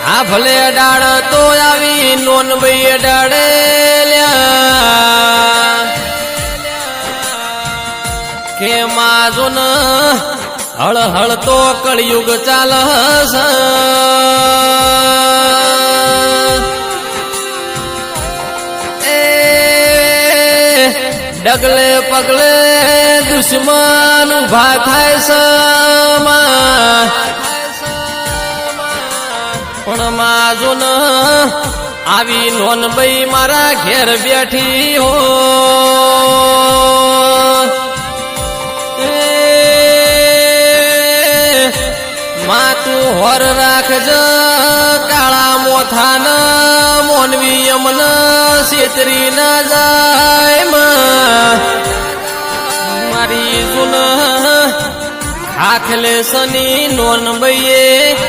આ ભલે ડાળ તો આવી નોન ભાઈ ડાળે કે માજો ન હળ હળ તો કળયુગ ચાલ ડગલે પગલે દુશ્મન ઉભા થાય પણ માજો ન આવી નોન ભાઈ મારા ઘેર બેઠી હો માં તું હોર રાખજ કાળા મોથાના મોનવી અમન છેતરી ના જાય મારી જુન આખલે સની નોન ભાઈએ